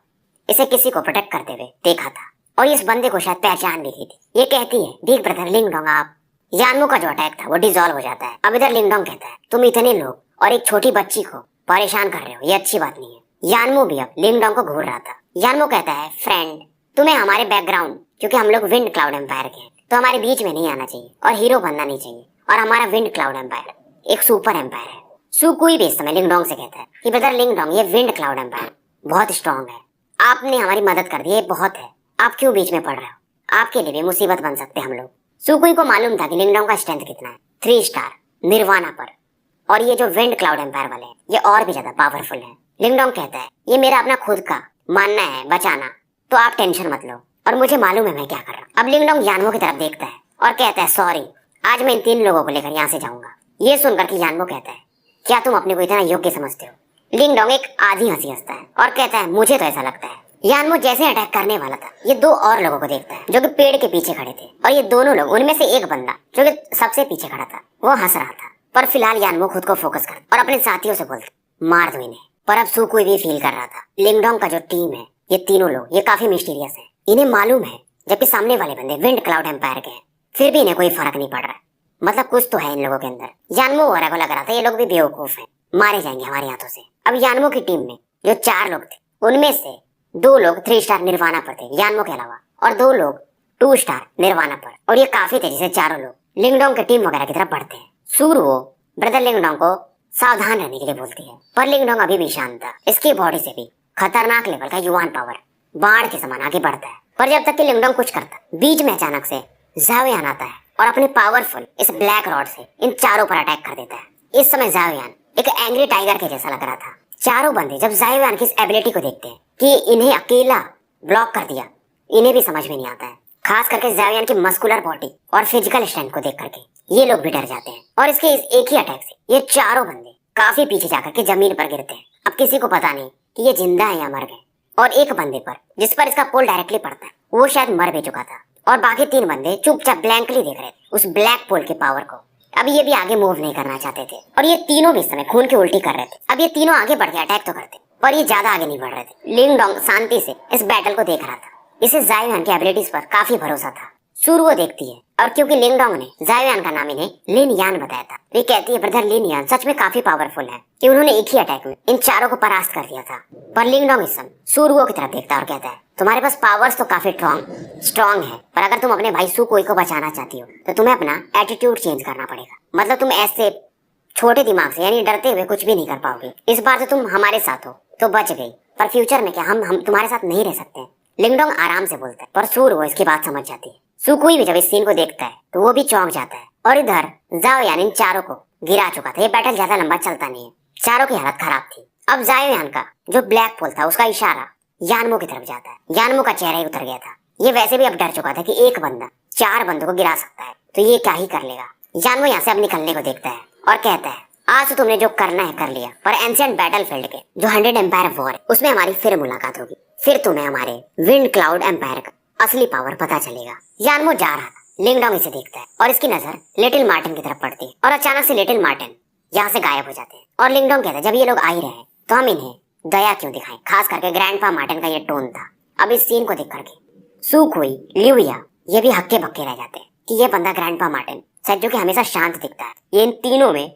इसे किसी को प्रोटेक्ट करते हुए देखा था और इस बंदे को शायद पहचान भी की थी। ये कहती है बिग ब्रदर लिंगडोंग आप। यानमो का जो अटैक था वो डिसॉल्व हो जाता है। अब इधर लिंगडोंग कहता है तुम इतने लोग और एक छोटी बच्ची को परेशान कर रहे हो, ये अच्छी बात नहीं है। यानमो भी अब लिंगडोंग को घूर रहा था। यानमो कहता है फ्रेंड तुम्हें हमारे बैकग्राउंड, क्योंकि हम लोग विंड क्लाउड एम्पायर के हैं, तो हमारे बीच में नहीं आना चाहिए और हीरो बनना नहीं चाहिए, और हमारा विंड क्लाउड एम्पायर एक सुपर एम्पायर है। सुकुई भी इस समय लिंगडोंग से कहता है कि ब्रदर लिंगडोंग, ये विंड क्लाउड एम्पायर बहुत स्ट्रांग है, आपने हमारी मदद कर दी, ये बहुत है, आप क्यों बीच में पड़ रहे हो, आपके लिए भी मुसीबत बन सकते हम लोग। सुकुई को मालूम था कि लिंगडोंग का स्ट्रेंथ कितना है, 3 स्टार निर्वाणा पर, और ये जो विंड क्लाउड एम्पायर वाले हैं ये और भी ज्यादा पावरफुल है। लिंगडोंग कहता है ये मेरा अपना खुद का मानना है बचाना, तो आप टेंशन मत लो और मुझे मालूम है मैं क्या कर रहा हूँ। अब लिंगडोंग यानवो की तरफ देखता है और कहता है सॉरी, आज मैं इन 3 लोगों को लेकर यहाँ से जाऊंगा। ये सुनकर कि यानवो कहता है क्या तुम अपने को इतना योग्य समझते हो। लिंगडोंग एक आधी हंसी हंसता है और कहता है मुझे तो ऐसा लगता है। यानवो जैसे अटैक करने वाला था ये 2 और लोगों को देखता है जो कि पेड़ के पीछे खड़े थे, और ये दोनों लोग, उनमें से एक बंदा जो कि सबसे पीछे खड़ा था वो हंस रहा था। पर फिलहाल यानवो खुद को फोकस कर और अपने साथियों से बोलता मार दो इन्हें। पर अब सुकुई भी फील कर रहा था लिंगडोंग का जो टीम है, ये तीनों लोग ये काफी मिस्टीरियस है, इन्हें मालूम है, जबकि सामने वाले बंदे विंड क्लाउड एम्पायर के हैं, फिर भी इन्हें कोई फर्क नहीं पड़ रहा है। मतलब कुछ तो है इन लोगों के अंदर। यानवो वगैरह को लग रहा था ये लोग भी बेवकूफ हैं, मारे जाएंगे हमारे हाथों से। अब यानवो की टीम में जो 4 लोग थे उनमें से 2 लोग 3 स्टार निर्वाणा पर थे यानवो के अलावा, और 2 लोग 2 स्टार निर्वाणा पर, और ये काफी तेजी से चारों लोग लिंगडोंग की टीम वगैरह की तरफ बढ़ते हैं। सूरुओ ब्रदर लिंगडोंग को सावधान रहने के लिए बोलती है, पर लिंगडोंग अभी भी शांत था। इसकी बॉडी से भी खतरनाक लेवल का युवान पावर बाढ़ के समान आगे बढ़ता है। पर जब तक कि लिंगडोंग कुछ करता, बीच में अचानक से ज़ाओयान आता है और अपने पावरफुल इस ब्लैक रॉड से इन चारों पर अटैक कर देता है। इस समय ज़ाओयान एक एंग्री टाइगर के जैसा लग रहा था। चारों बंदे जब ज़ाओयान की इस एबिलिटी को देखते हैं कि इन्हें अकेला ब्लॉक कर दिया, इन्हें भी समझ में नहीं आता है। खास करके ज़ाओयान की मस्कुलर बॉडी और फिजिकल स्ट्रेंथ को देख करके ये लोग भी डर जाते हैं, और इसके इस एक ही अटैक से ये चारों बंदे काफी पीछे जाकर के जमीन पर गिरते हैं। अब किसी को पता नहीं कि ये जिंदा है या मर गए, और एक बंदे पर जिस पर इसका पुल डायरेक्टली पड़ता है वो शायद मर भी चुका था, और बाकी 3 बंदे चुपचाप ब्लैंकली देख रहे थे उस ब्लैक पुल के पावर को। अब ये भी आगे मूव नहीं करना चाहते थे, और ये तीनों भी इस समय खून की उल्टी कर रहे थे। अब ये तीनों आगे बढ़ के अटैक तो करते, पर ये ज्यादा आगे नहीं बढ़ रहे थे। लिंगडोंग शांति से इस बैटल को देख रहा था, इसे ज़ाओयान की एबिलिटीज पर काफी भरोसा था। सूरुओ देखती है, और क्योंकि लिंगडोंग ने ज़ाओयान का नाम इन्हें लिन यान बताया था, वे कहती है ब्रदर लिन यान सच में काफी पावरफुल है कि उन्होंने एक ही अटैक में इन चारों को परास्त कर दिया था। पर लिंगडोंग इस समय सूरुओ की तरफ देखता है और कहता है तुम्हारे पास पावर्स तो काफी स्ट्रॉन्ग है, पर अगर तुम अपने भाई सुकुई को बचाना चाहती हो तो तुम्हें अपना एटीट्यूड चेंज करना पड़ेगा। मतलब तुम ऐसे छोटे दिमाग से यानी डरते हुए कुछ भी नहीं कर पाओगे। इस बार तो तुम हमारे साथ हो तो बच गई, पर फ्यूचर में क्या हम तुम्हारे साथ नहीं रह सकते। लिंगडोंग आराम से बोलता है, पर सूरुओ इसकी बात समझ जाती है। सुकुई भी जब इस सीन को देखता है तो वो भी चौंक जाता है, और इधर ज़ाओयान इन चारों को गिरा चुका था। ये बैटल ज्यादा लंबा चलता नहीं है, चारों की हालत खराब थी। अब ज़ाओयान का जो ब्लैक पुल था उसका इशारा यानवो की तरफ जाता है। यानवो का चेहरा ही उतर गया था, ये वैसे भी अब डर चुका था कि एक बंदा 4 बंदों को गिरा सकता है, तो ये क्या ही कर लेगा। यानवो यहाँ से अब निकलने को देखता है और कहता है आज तो तुमने जो करना है कर लिया, पर एंशिएंट बैटलफील्ड के जो 100 एम्पायर वॉर है उसमें हमारी फिर मुलाकात होगी, फिर तुम्हें हमारे विंड क्लाउड एम्पायर का असली पावर पता चलेगा। यानवो जा रहा था, लिंगडोंग इसे देखता है और इसकी नजर लिटिल मार्टिन की तरफ पड़ती है, और अचानक से लिटिल मार्टिन यहाँ से गायब हो जाते हैं। और लिंगडोंग कहता है जब ये लोग आ ही रहे हैं तो हम इन्हें दया क्यों दिखाएं। खास करके ग्रैंडपा मार्टिन का ये टोन था। अब इस सीन को देख करके सुकुई, लिविया ये भी हक्के बक्के रह जाते हैं कि ये बंदा ग्रैंडपा मार्टिन सच जो कि हमेशा शांत दिखता है, ये इन तीनों में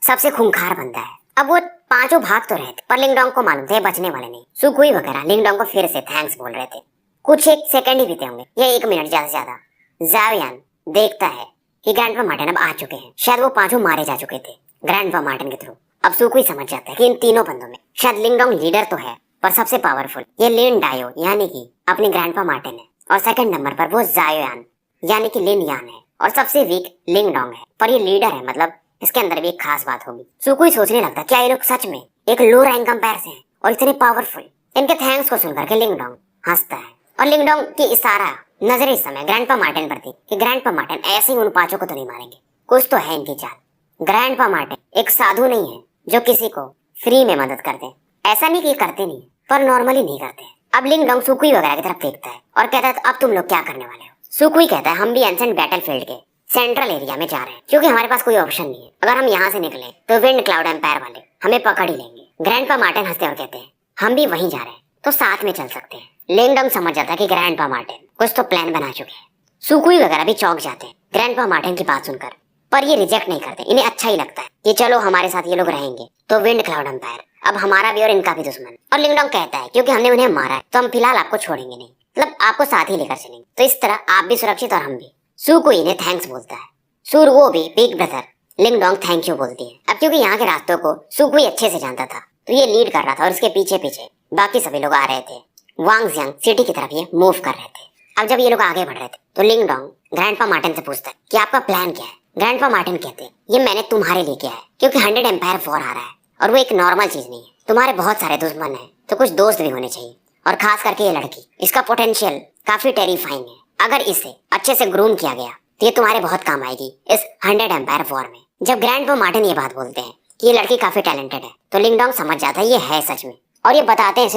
सबसे खूंखार बंदा है। अब वो 5 भाग तो रहे थे, पर लिंगडोंग को मालूम थे बचने वाले नहीं। सुकुई वगैरह लिंगडोंग को फिर से थैंक्स बोल रहे थे। कुछ 1 सेकंड ही बीते होंगे या 1 मिनट ज्यादा से ज्यादा। ज़ाओयान देखता है कि ग्रैंडपा मार्टिन अब आ चुके हैं, शायद वो 5 मारे जा चुके थे ग्रैंडपा मार्टिन के थ्रू। अब सुकुई समझ जाता है कि इन तीनों बंदों में शायद लिंगडोंग लीडर तो है, पर सबसे पावरफुल ये लिन डायो यानी कि अपनी ग्रैंडपा मार्टिन है, और सेकंड नंबर पर वो ज़ाओयान यानी कि लिन यान है, और सबसे वीक लिंगडोंग है, पर ये लीडर है, मतलब इसके अंदर भी एक खास बात होगी। सुकुई सोचने लगता क्या ये लोग सच में एक लो रैंक कंपेयर से हैं और इतने पावरफुल। इनके थैंक्स को सुनकर के लिंगडोंग हंसता है, और लिंगडोंग की इशारा नजर इस समय ग्रैंडपा मार्टिन पर थी कि ग्रैंडपा मार्टिन ऐसे ही उन 5 को तो नहीं मारेंगे, कुछ तो है इनकी चाल। ग्रैंडपा मार्टिन एक साधु नहीं है जो किसी को फ्री में मदद करते, ऐसा नहीं कि करते नहीं पर नॉर्मली नहीं करते। अब लिंगडोंग सुकुई वगैरह की तरफ देखता है और कहता है तो अब तुम लोग क्या करने वाले हो। सुकुई कहता है हम भी एंशिएंट बैटलफील्ड के सेंट्रल एरिया में जा रहे हैं, क्योंकि हमारे पास कोई ऑप्शन नहीं है। अगर हम यहाँ से निकले तो विंड क्लाउड एम्पायर वाले हमें पकड़ ही लेंगे। ग्रैंडपा मार्टिन हंसते और कहते हैं हम भी वहीं जा रहे हैं तो साथ में चल सकते हैं। लिंगडोंग समझ जाता है कि ग्रैंडपा मार्टिन कुछ तो प्लान बना चुके हैं। सुकुई वगैरह भी चौंक जाते हैं ग्रैंडपा मार्टिन की बात सुनकर, पर ये रिजेक्ट नहीं करते। इन्हें अच्छा ही लगता है कि चलो हमारे साथ ये लोग रहेंगे तो विंड क्लाउड एम्पायर अब हमारा भी और इनका भी दुश्मन। और लिंगडोंग कहता है क्योंकि हमने उन्हें मारा है तो हम फिलहाल आपको छोड़ेंगे नहीं, मतलब आपको साथ ही लेकर चलेंगे, तो इस तरह आप भी सुरक्षित और हम भी। सुकुई ने थैंक्स बोलता है। सूरुओ भी बिग ब्रदर लिंगडोंग थैंक यू बोलती है। अब क्योंकि यहाँ के रास्तों को सुकुई अच्छे से जानता था तो ये लीड कर रहा था और इसके पीछे पीछे बाकी सभी लोग आ रहे थे। वांगजियांग सिटी की तरफ ये मूव कर रहे थे। अब जब ये लोग आगे बढ़ रहे थे तो लिंगडोंग ग्रैंडपा मार्टिन से पूछता है कि आपका प्लान क्या है। ग्रैंडपा मार्टिन कहते हैं ये मैंने तुम्हारे लिए किया है क्योंकि 100 एम्पायर वॉर आ रहा है और वो एक नॉर्मल चीज नहीं है। तुम्हारे बहुत सारे दुश्मन हैं तो कुछ दोस्त भी होने चाहिए और खास करके ये लड़की, इसका पोटेंशियल काफी टेरिफाइंग है। अगर इसे अच्छे से ग्रूम किया गया तो ये तुम्हारे बहुत काम आएगी इस 100 एम्पायर वॉर में। जब ग्रैंडपा मार्टिन ये बात बोलते हैं कि ये लड़की काफी टैलेंटेड है तो लिंगडोंग समझ जाता है ये है सच में। और ये बताते हैं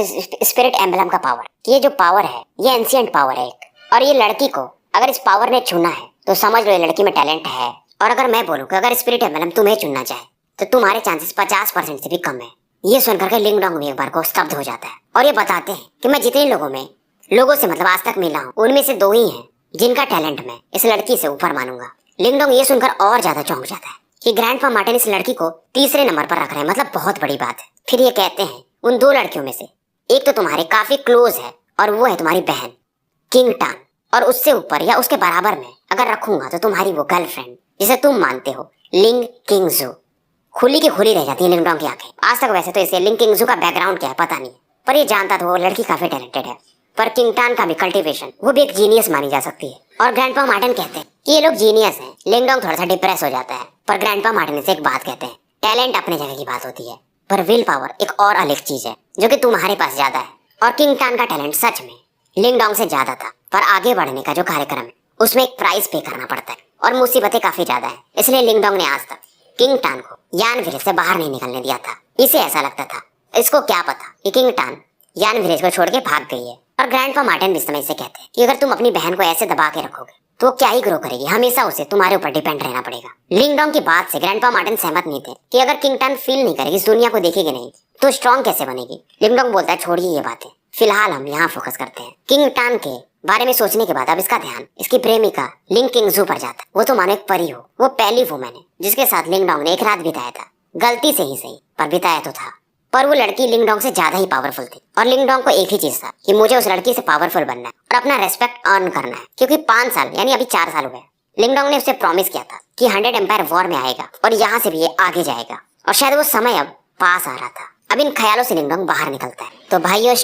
स्पिरिट एम्बलम का पावर कि ये जो पावर है ये एंशिएंट पावर है एक। और ये लड़की को अगर इस पावर ने चुना है तो समझ लो ये लड़की में टैलेंट है। और अगर मैं बोलूँ कि अगर स्पिरिट एम्बलम तुम्हें चुनना चाहे तो तुम्हारे चांसेस 50% से भी कम है। ये सुनकर के लिंगडोंग भी एक बार को स्तब्ध हो जाता है। और ये बताते हैं कि मैं जितने लोगों से मतलब आज तक मिला हूँ उनमें से 2 ही हैं जिनका टैलेंट मैं इस लड़की से ऊपर मानूंगा। लिंगडोंग ये सुनकर और ज्यादा चौंक जाता है कि ग्रैंडपा मार्टिन इस लड़की को तीसरे नंबर पर रख रहे हैं, मतलब बहुत बड़ी बात है। फिर ये कहते हैं उन 2 लड़कियों में से एक तो तुम्हारे काफी क्लोज है और वो है तुम्हारी बहन किंग टान, और उससे ऊपर या उसके बराबर में अगर रखूंगा तो तुम्हारी वो गर्लफ्रेंड जिसे तुम मानते हो लिंग किंगजू। खुली की खुली रह जाती है लिंगडोंग की आंखें। आज तक वैसे तो इसे लिंग किंगजू का बैकग्राउंड क्या है पता नहीं, पर ये जानता था वो लड़की काफी टैलेंटेड है। पर किंग टान का भी कल्टीवेशन वो भी एक जीनियस मानी जा सकती है। और ग्रैंडपा मार्टिन कहते हैं कि ये लोग जीनियस हैं। लिंगडोंग थोड़ा सा डिप्रेस हो जाता है पर ग्रैंडपा मार्टिन से एक बात कहते हैं, टैलेंट अपने जगह की बात होती है पर विल पावर एक और अलग चीज है जो कि तुम्हारे पास ज्यादा है। और किंग टान का टैलेंट सच में लिंगडोंग से ज्यादा था, पर आगे बढ़ने का जो कार्यक्रम है उसमें एक प्राइस पे करना पड़ता है और मुसीबतें काफी ज्यादा है। इसलिए लिंगडोंग ने आज तक किंग टान को यान विलेज से बाहर नहीं निकलने दिया था। इसे ऐसा लगता था, इसको क्या पता कि किंग टान यान विलेज को छोड़ के भाग गई है। और ग्रैंडपा मार्टिन भी इस समय से कहते हैं कि अगर तुम अपनी बहन को ऐसे दबा के रखोगे तो क्या ही ग्रो करेगी, हमेशा उसे तुम्हारे ऊपर डिपेंड रहना पड़ेगा। लिंगडोंग की बात से ग्रैंडपा मार्टिन सहमत नहीं थे कि अगर किंग टान फील नहीं करेगी, इस दुनिया को देखेगी नहीं तो स्ट्रॉन्ग कैसे बनेगी। लिंगडोंग बोलता है छोड़िए ये बातें, फिलहाल हम यहाँ फोकस करते हैं। किंग टान के बारे में सोचने के बाद अब इसका ध्यान इसकी प्रेमिका लिंग किंगजू पर जाता है। वो तो मानो एक परी हो, वो पहली वुमेन है जिसके साथ लिंगडोंग ने एक रात बिताया था। गलती से ही सही पर बिताया तो था। पर वो लड़की लिंगडोंग से ज्यादा ही पावरफुल थी और लिंगडोंग को एक ही चीज था कि मुझे उस लड़की से पावरफुल बनना है और अपना रेस्पेक्ट अर्न करना है। क्योंकि 5 साल यानी अभी 4 साल हुए लिंगडोंग ने उसे प्रॉमिस किया था कि 100 एम्पायर वॉर में आएगा और यहाँ से भी ये आगे जाएगा और शायद वो समय अब पास आ रहा था। अब इन ख्यालों से लिंगडोंग बाहर निकलता है। तो भाइयों